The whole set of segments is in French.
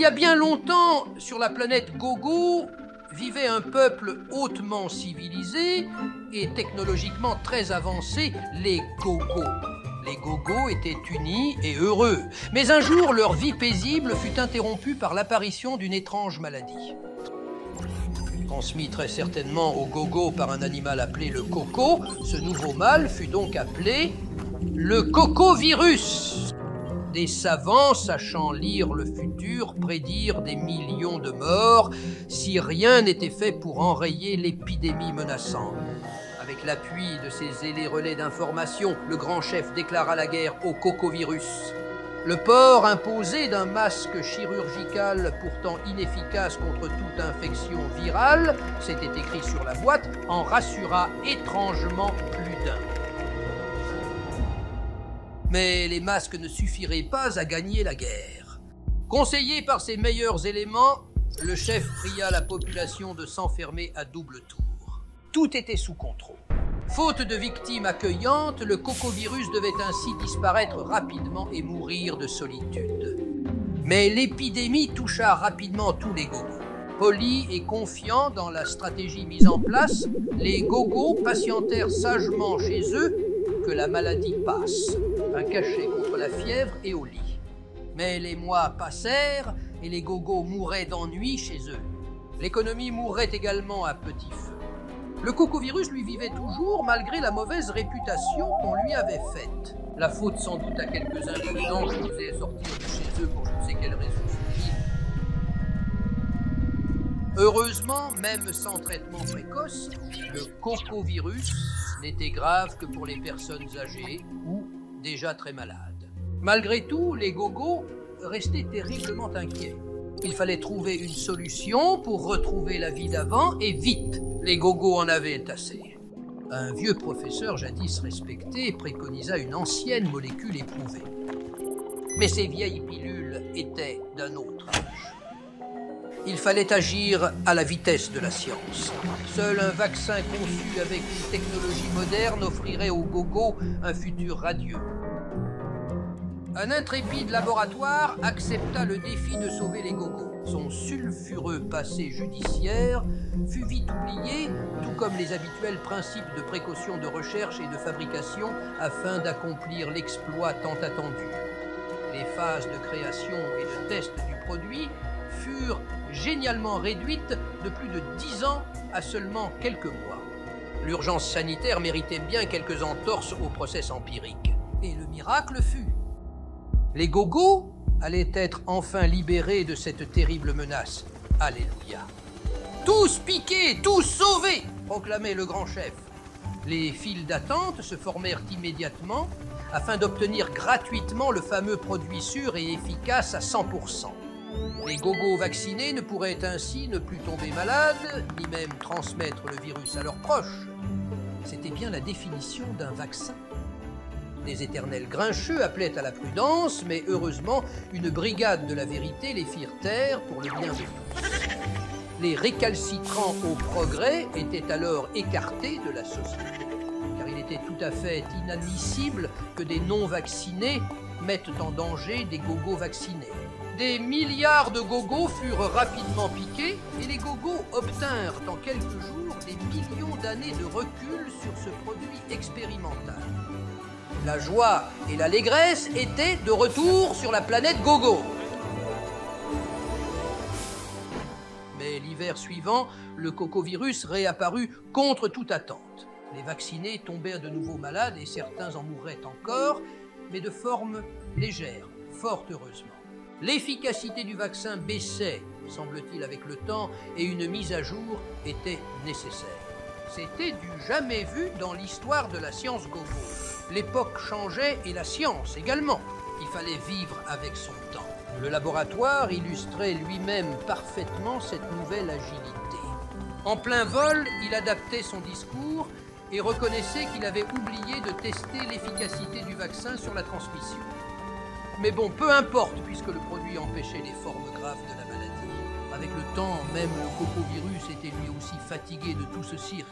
y a bien longtemps, sur la planète Gogo, vivait un peuple hautement civilisé et technologiquement très avancé, les Gogos. Les Gogos étaient unis et heureux. Mais un jour, leur vie paisible fut interrompue par l'apparition d'une étrange maladie. Transmis très certainement aux Gogos par un animal appelé le coco, ce nouveau mal fut donc appelé le cocovirus. Des savants sachant lire le futur prédirent des millions de morts si rien n'était fait pour enrayer l'épidémie menaçante. Avec l'appui de ces zélés relais d'information, le grand chef déclara la guerre au cocovirus. Le port imposé d'un masque chirurgical pourtant inefficace contre toute infection virale, c'était écrit sur la boîte, en rassura étrangement plus d'un. Mais les masques ne suffiraient pas à gagner la guerre. Conseillé par ses meilleurs éléments, le chef pria la population de s'enfermer à double tour. Tout était sous contrôle. Faute de victimes accueillantes, le cocovirus devait ainsi disparaître rapidement et mourir de solitude. Mais l'épidémie toucha rapidement tous les Gogos. Polis et confiants dans la stratégie mise en place, les Gogos patientèrent sagement chez eux que la maladie passe, un cachet contre la fièvre et au lit. Mais les mois passèrent et les Gogos mouraient d'ennui chez eux. L'économie mourrait également à petit feu. Le cocovirus lui vivait toujours malgré la mauvaise réputation qu'on lui avait faite. La faute sans doute à quelques imprudents qui osaient sortir de chez eux pour je ne sais quelle raison subtile. Heureusement, même sans traitement précoce, le cocovirus n'était grave que pour les personnes âgées ou déjà très malades. Malgré tout, les Gogos restaient terriblement inquiets. Il fallait trouver une solution pour retrouver la vie d'avant et vite. Les Gogos en avaient assez. Un vieux professeur jadis respecté préconisa une ancienne molécule éprouvée. Mais ces vieilles pilules étaient d'un autre âge. Il fallait agir à la vitesse de la science. Seul un vaccin conçu avec une technologie moderne offrirait aux Gogos un futur radieux. Un intrépide laboratoire accepta le défi de sauver les Gogos. Son sulfureux passé judiciaire fut vite oublié, tout comme les habituels principes de précaution de recherche et de fabrication afin d'accomplir l'exploit tant attendu. Les phases de création et de test du produit furent génialement réduites de plus de 10 ans à seulement quelques mois. L'urgence sanitaire méritait bien quelques entorses au process empirique. Et le miracle fut. Les Gogos allaient être enfin libérés de cette terrible menace. Alléluia. Tous piqués, tous sauvés, proclamait le grand chef. Les files d'attente se formèrent immédiatement afin d'obtenir gratuitement le fameux produit sûr et efficace à 100%. Les Gogos vaccinés ne pourraient ainsi ne plus tomber malades, ni même transmettre le virus à leurs proches. C'était bien la définition d'un vaccin. Les éternels grincheux appelaient à la prudence, mais heureusement, une brigade de la vérité les firent taire pour le bien de tous. Les récalcitrants au progrès étaient alors écartés de la société, car il était tout à fait inadmissible que des non-vaccinés mettent en danger des Gogos vaccinés. Des milliards de Gogos furent rapidement piqués et les Gogos obtinrent en quelques jours des millions d'années de recul sur ce produit expérimental. La joie et l'allégresse étaient de retour sur la planète Gogo. Mais l'hiver suivant, le cocovirus réapparut contre toute attente. Les vaccinés tombèrent de nouveau malades et certains en mourraient encore, mais de forme légère, fort heureusement. L'efficacité du vaccin baissait, semble-t-il, avec le temps, et une mise à jour était nécessaire. C'était du jamais vu dans l'histoire de la science Gogo. L'époque changeait et la science également. Il fallait vivre avec son temps. Le laboratoire illustrait lui-même parfaitement cette nouvelle agilité. En plein vol, il adaptait son discours et reconnaissait qu'il avait oublié de tester l'efficacité du vaccin sur la transmission. Mais bon, peu importe, puisque le produit empêchait les formes graves de la maladie. Avec le temps, même le cocovirus était lui aussi fatigué de tout ce cirque.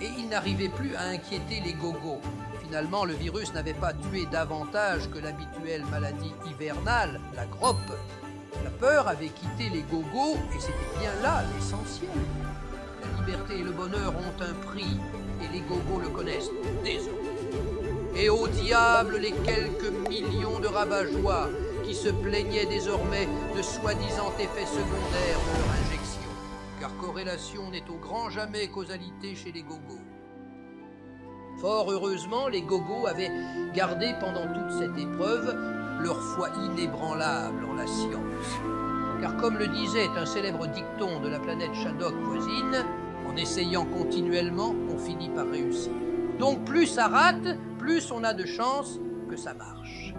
Et il n'arrivait plus à inquiéter les Gogos. Finalement, le virus n'avait pas tué davantage que l'habituelle maladie hivernale, la groppe. La peur avait quitté les gogos et c'était bien là l'essentiel. La liberté et le bonheur ont un prix et les gogos le connaissent désormais. Et au diable les quelques millions de rabat-joie qui se plaignaient désormais de soi-disant effets secondaires de leur injection, car corrélation n'est au grand jamais causalité chez les gogos. Fort heureusement, les gogos avaient gardé pendant toute cette épreuve leur foi inébranlable en la science. Car comme le disait un célèbre dicton de la planète Shadok voisine, en essayant continuellement, on finit par réussir. Donc plus ça rate, plus on a de chances que ça marche.